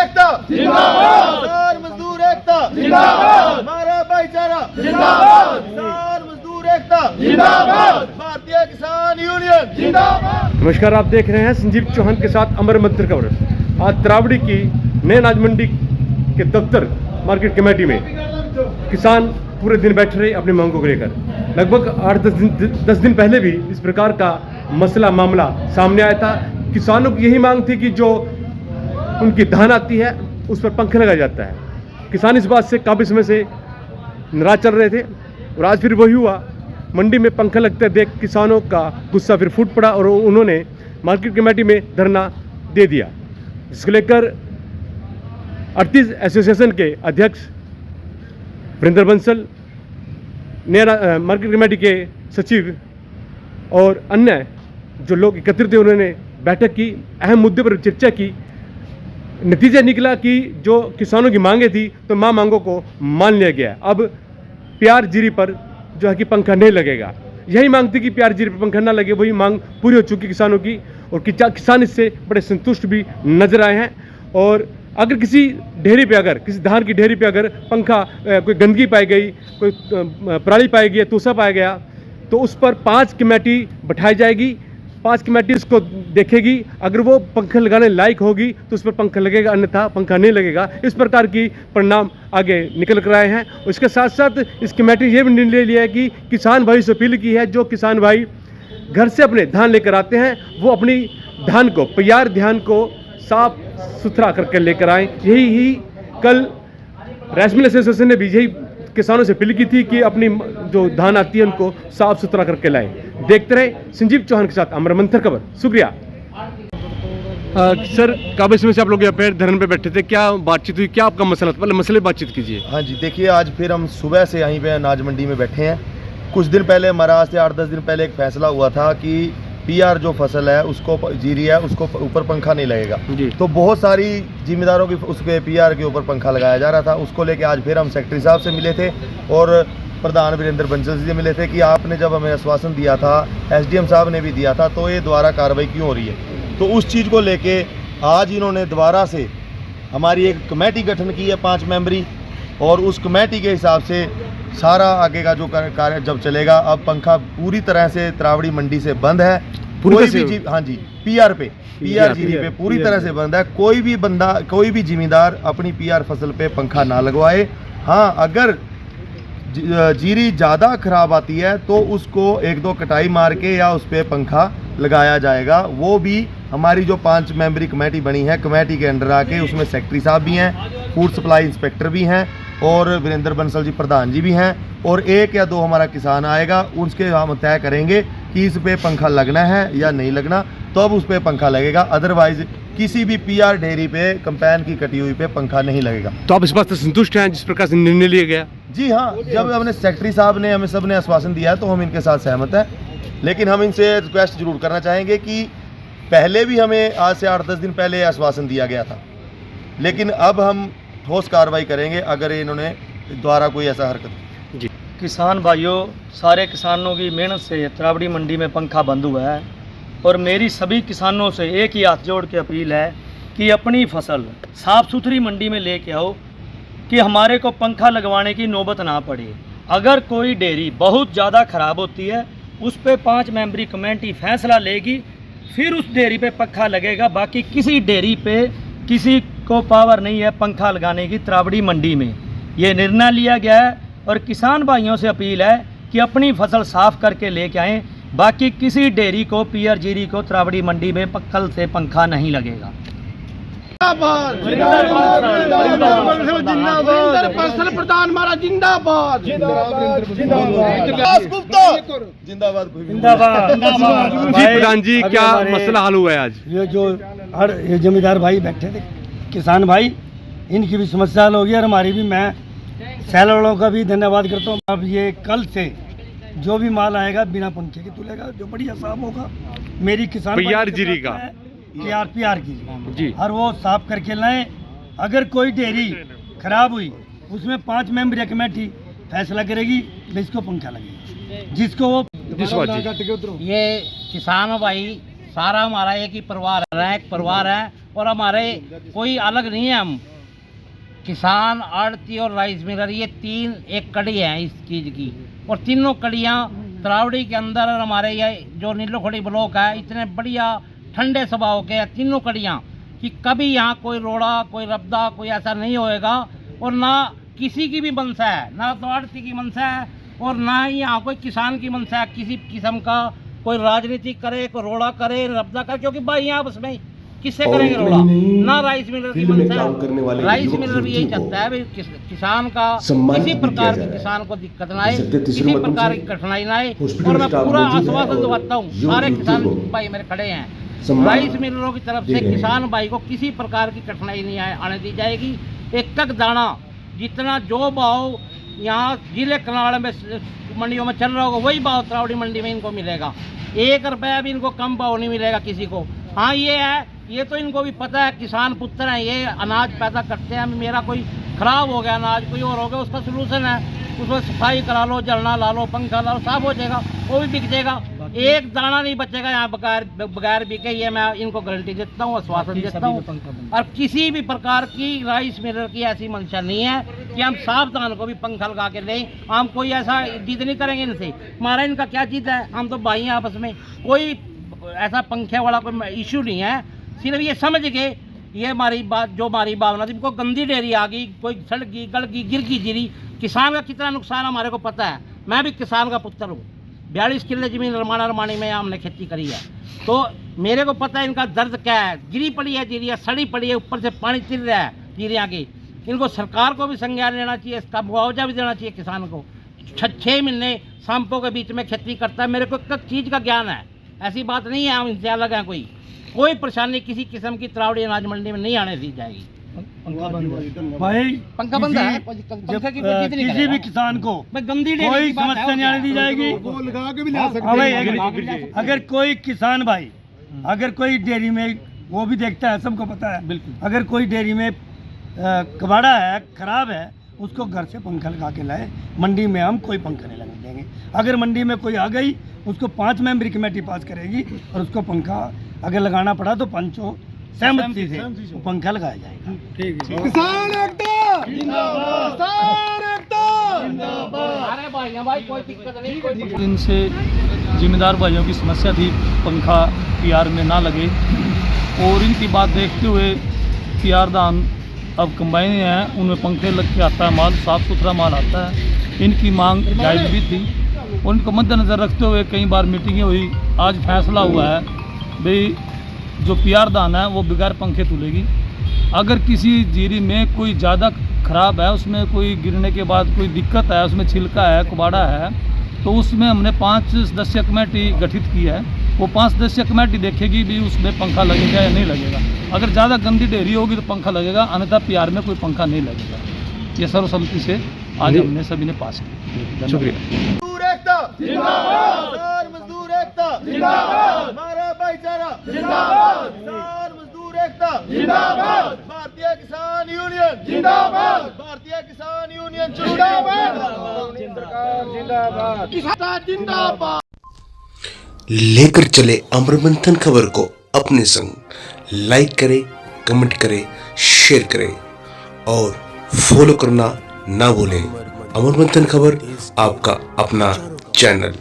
एकता जिंदाबाद, किसान मजदूर एकता जिंदाबाद, हमारा भाईचारा जिंदाबाद, किसान मजदूर एकता जिंदाबाद, भारतीय किसान यूनियन जिंदाबाद। नमस्कार, आप देख रहे हैं संजीव चौहान के साथ अमर मंत्र खबर। आज त्रावड़ी की नए अनाज मंडी के दफ्तर मार्केट कमेटी में किसान पूरे दिन बैठे रहे अपनी मांगों को लेकर। लगभग 8-10 दिन पहले भी इस प्रकार का मामला सामने आया था। किसानों की यही मांग थी कि जो उनकी धान आती है उस पर पंख लगाया जाता है। किसान इस बात से काफ़ी समय से नाराज चल रहे थे और आज फिर वही हुआ। मंडी में पंखा लगते देख किसानों का गुस्सा फिर फूट पड़ा और उन्होंने मार्केट कमेटी में धरना दे दिया, जिसको लेकर 38 एसोसिएशन के अध्यक्ष वीरेंद्र बंसल, नया मार्केट कमेटी के सचिव और अन्य जो लोग एकत्रित थे, उन्होंने बैठक की, अहम मुद्दे पर चर्चा की। नतीजा निकला कि जो किसानों की मांगे थी तो मांगों को मान लिया गया। अब प्यार जीरी पर जो है कि पंखा नहीं लगेगा। यही मांग थी कि प्यार जीरी पर पंखा ना लगे, वही मांग पूरी हो चुकी किसानों की और किसान इससे बड़े संतुष्ट भी नजर आए हैं। और अगर किसी ढेरी पे, अगर किसी धान की ढेरी पे अगर पंखा कोई गंदगी पाई गई, कोई पराली पाई गई, तूसा पाया गया, तो उस पर 5 कमेटी बैठाई जाएगी। 5 कमेटी इसको देखेगी। अगर वो पंखा लगाने लायक होगी तो उस पर पंखा लगेगा, अन्यथा पंखा नहीं लगेगा। इस प्रकार की परिणाम आगे निकल कर आए हैं। उसके साथ साथ इस कमेटी ये भी निर्णय लिया है कि किसान भाई से अपील की है, जो किसान भाई घर से अपने धान लेकर आते हैं वो अपनी धान को, तैयार धान को साफ सुथरा करके लेकर आएँ। यही ही कल राइस मिल एसोसिएशन ने भी यही किसानों से अपील की थी कि अपनी जो धान आती है उनको साफ सुथरा करके लाएं। देखते रहे संजीव चौहान के साथ अमर मंथन खबर। शुक्रिया। सर, काफी समय से आप लोग यहाँ पे धरने पे बैठे थे, क्या बातचीत हुई, क्या आपका मसला था? पहले मसले बातचीत कीजिए। हाँ जी, देखिए, आज फिर हम सुबह से यहीं पे अनाज मंडी में बैठे हैं। कुछ दिन पहले हमारा, आज से 8-10 दिन पहले एक फैसला हुआ था कि पीआर जो फसल है उसको, जीरी है, उसको ऊपर पंखा नहीं लगेगा। तो बहुत सारी जिम्मेदारों की उसके पीआर के ऊपर पंखा लगाया जा रहा था। उसको लेके आज फिर हम सेक्रेटरी साहब से मिले थे और प्रधान वीरेंद्र बंसल जी से मिले थे कि आपने जब हमें आश्वासन दिया था, एसडीएम साहब ने भी दिया था, तो ये दोबारा कार्रवाई क्यों हो रही है। तो उस चीज़ को लेके आज इन्होंने दोबारा से हमारी एक कमेटी गठन की है 5 मेंबरी, और उस कमेटी के हिसाब से सारा आगे का जो कार्य जब चलेगा। अब पंखा पूरी तरह से त्रावड़ी मंडी से बंद है। कोई भी हाँ जी, पीआर जीरी पे पूरी तरह से बंद है। कोई भी बंदा, कोई भी जिम्मेदार अपनी पीआर फसल पे पंखा ना लगवाए। हाँ, अगर जीरी ज़्यादा खराब आती है तो उसको 1-2 कटाई मार के या उस पर पंखा लगाया जाएगा। वो भी हमारी जो 5 मेंबरी कमेटी बनी है, कमेटी के अंडर आके, उसमें सेक्रेटरी साहब भी हैं, फूड सप्लाई इंस्पेक्टर भी हैं और वीरेंद्र बंसल जी प्रधान जी भी हैं, और 1 या 2 हमारा किसान आएगा। उसके हम तय करेंगे कि इस पे पंखा लगना है या नहीं लगना, तो अब उस पर पंखा लगेगा। अदरवाइज किसी भी पीआर डेयरी पे, कंपेन की कटी हुई पे पंखा नहीं लगेगा। तो आप इस बात से संतुष्ट हैं जिस प्रकार से निर्णय लिया गया? जी हाँ, जब हमने सेक्रेटरी साहब ने, हमें सब ने आश्वासन दिया है तो हम इनके साथ सहमत हैं। लेकिन हम इनसे रिक्वेस्ट जरूर करना चाहेंगे कि पहले भी हमें आज से 8-10 दिन पहले आश्वासन दिया गया था, लेकिन अब हम ठोस कार्रवाई करेंगे अगर इन्होंने दोबारा कोई ऐसा हरकत। जी, किसान भाइयों, सारे किसानों की मेहनत से त्रावड़ी मंडी में पंखा बंद हुआ है और मेरी सभी किसानों से एक ही हाथ जोड़ के अपील है कि अपनी फसल साफ़ सुथरी मंडी में लेके आओ कि हमारे को पंखा लगवाने की नौबत ना पड़े। अगर कोई डेयरी बहुत ज़्यादा ख़राब होती है उस पर 5 मेंबरी कमेटी फैसला लेगी, फिर उस डेयरी पे पंखा लगेगा। बाकी किसी डेयरी पे किसी को पावर नहीं है पंखा लगाने की त्रावड़ी मंडी में। ये निर्णय लिया गया है और किसान भाइयों से अपील है कि अपनी फसल साफ करके लेके आएँ। बाकी किसी डेयरी को, पीआर जीरी को त्रावड़ी मंडी में कल से पंखा नहीं लगेगा। जी प्रधान जी, क्या मसला हल हुआ है आज? ये जो ये जमींदार भाई बैठे थे, किसान भाई, इनकी भी समस्या हल होगी और हमारी भी। मैं सेलर वालों का भी धन्यवाद करता हूँ। अब ये कल से जो भी माल आएगा बिना पंखे के तुलेगा, जो बढ़िया साफ होगा। मेरी किसान पीआर जीरी का, पीआर की जी, और वो साफ करके लाएं। अगर कोई डेयरी खराब हुई उसमें 5 मेंबर कमेटी फैसला करेगी, इसको पंखा लगेगा, जिसको वो जिस बात ये किसान भाई सारा हमारा एक ही परिवार है, एक परिवार है और हमारे कोई अलग नहीं है। हम किसान, आड़ती और राइस मिलर, ये तीन एक कड़ी है इस चीज़ की, और तीनों कड़ियाँ तरावड़ी के अंदर और हमारे ये जो नीलोखड़ी ब्लॉक है इतने बढ़िया ठंडे स्वभाव के हैं तीनों कड़ियाँ कि कभी यहाँ कोई रोड़ा, कोई रब्दा, कोई ऐसा नहीं होएगा। और ना किसी की भी मनसा है, ना तो आड़ती की मनसा है और ना ही यहाँ कोई किसान की मनसा है किसी किस्म का कोई राजनीति करे, कोई रोड़ा करे, रब्दा करे, क्योंकि भाई यहाँ उसमें किससे करेंगे रोड़ा। ना राइस मिलर की मनसा है, राइस मिलर भी यही चाहता है भाई किसान का किसी प्रकार की किसान को दिक्कत ना आए, किसी प्रकार की कठिनाई ना आए। और मैं पूरा आश्वासन दिलाता हूँ, सारे किसान भाई मेरे खड़े हैं, राइस मिलरों की तरफ से किसान भाई को किसी प्रकार की कठिनाई नहीं आने दी जाएगी। एक एक दाना जितना जो भाव यहाँ जिले करनाल में मंडियों में चल रहा होगा वही भाव तरावड़ी मंडी में इनको मिलेगा। 1 रुपया भी इनको कम भाव नहीं मिलेगा किसी को। हाँ ये है, ये तो इनको भी पता है, किसान पुत्र हैं, ये अनाज पैदा करते हैं। मेरा कोई खराब हो गया अनाज, कोई और हो गया, उसका सोल्यूशन है, उसमें सफाई करा लो, जलना ला लो, पंखा ला लो, साफ हो जाएगा, वो भी बिक जाएगा। एक दाना नहीं बचेगा यहाँ बगैर बिके, ये मैं इनको गारंटी देता हूँ, आश्वासन देता हूँ। और किसी भी प्रकार की राइस मिलर की ऐसी मंशा नहीं है कि हम साफ दान को भी पंखा लगा के लें। हम कोई ऐसा जिद नहीं करेंगे इनसे, हमारा इनका क्या जिद है, हम तो भाई हैं आपस में, कोई ऐसा पंखे वाला कोई इशू नहीं है। सिर्फ ये समझ के ये हमारी बात, जो हमारी भावना थी, इनको गंदी डेयरी आ गई, कोई सड़ गई, गल गई, गिर गई जीरी, किसान का कितना नुकसान हमारे को पता है। मैं भी किसान का पुत्र हूँ, 42 किले जमीन रमाणी में हमने खेती करी है, तो मेरे को पता है इनका दर्द क्या है। गिरी पड़ी है जीरिया, सड़ी पड़ी है, ऊपर से पानी चिर रहा है जीरिया की। इनको सरकार को भी संज्ञान लेना चाहिए, इसका मुआवजा भी देना चाहिए किसान को। 6 महीने सांपों के बीच में खेती करता है, मेरे को एक चीज़ का ज्ञान है, ऐसी बात नहीं है हम इनसे अलग हैं। कोई परेशानी किसी किस्म की तरावड़ी अनाज मंडी में नहीं आने दी जाएगी। भाई पंखा बंद है, किसी भी किसान को गंदी कोई समस्या नहीं आने दी जाएगी। हाँ भाई, अगर कोई किसान भाई, अगर कोई डेयरी में, वो भी देखता है, सबको पता है, बिल्कुल, अगर कोई डेयरी में कबाड़ा है, खराब है, उसको घर से पंखा लगा के लाए। मंडी में हम कोई पंखा नहीं लगा देंगे। अगर मंडी में कोई आ गई, उसको 5 मेंबरी कमेटी पास करेगी और उसको पंखा अगर लगाना पड़ा तो पंचों सहमति से वो पंखा लगाया जाएगा। ठीक है। किसान एकता जिंदाबाद, किसान एकता जिंदाबाद। अरे भाई कोई दिक्कत नहीं, कोई दिक्कत दिन से जिम्मेदार भाइयों की समस्या थी पंखा पीआर में ना लगे, और इनकी बात देखते हुए पीआर दान अब कंबाइन हैं, उनमें पंखे लग के आता है, माल साफ़ सुथरा माल आता है। इनकी मांग जायज़ भी थी और इनको मद्देनज़र रखते हुए कई बार मीटिंगें हुई। आज फैसला हुआ है भाई जो पीआर दान है वो बगैर पंखे तुलेगी। अगर किसी जीरी में कोई ज़्यादा ख़राब है, उसमें कोई गिरने के बाद कोई दिक्कत है, उसमें छिलका है, कुबाड़ा है, तो उसमें हमने 5 सदस्यीय कमेटी गठित की है। वो 5 सदस्यीय कमेटी देखेगी भी उसमें पंखा लगेगा या नहीं लगेगा। अगर ज़्यादा गंदी डेयरी होगी तो पंखा लगेगा, अन्यथा पीआर में कोई पंखा नहीं लगेगा। ये सर्वसम्मति से आज हमने सभी ने पास किया। शुक्रिया। मजदूर एकता जिंदाबाद, किसान मजदूर एकता जिंदाबाद, हमारा भाईचारा जिंदाबाद, किसान मजदूर एकता जिंदाबाद, भारतीय किसान यूनियन जिंदाबाद, भारतीय किसान यूनियन जिंदाबाद, जिंदाबाद, जिंदाबाद। लेकर चले अमर मंथन खबर को अपने संग। लाइक करें, कमेंट करें, शेयर करें और फॉलो करना ना भूलें। अमर मंथन खबर आपका अपना चैनल।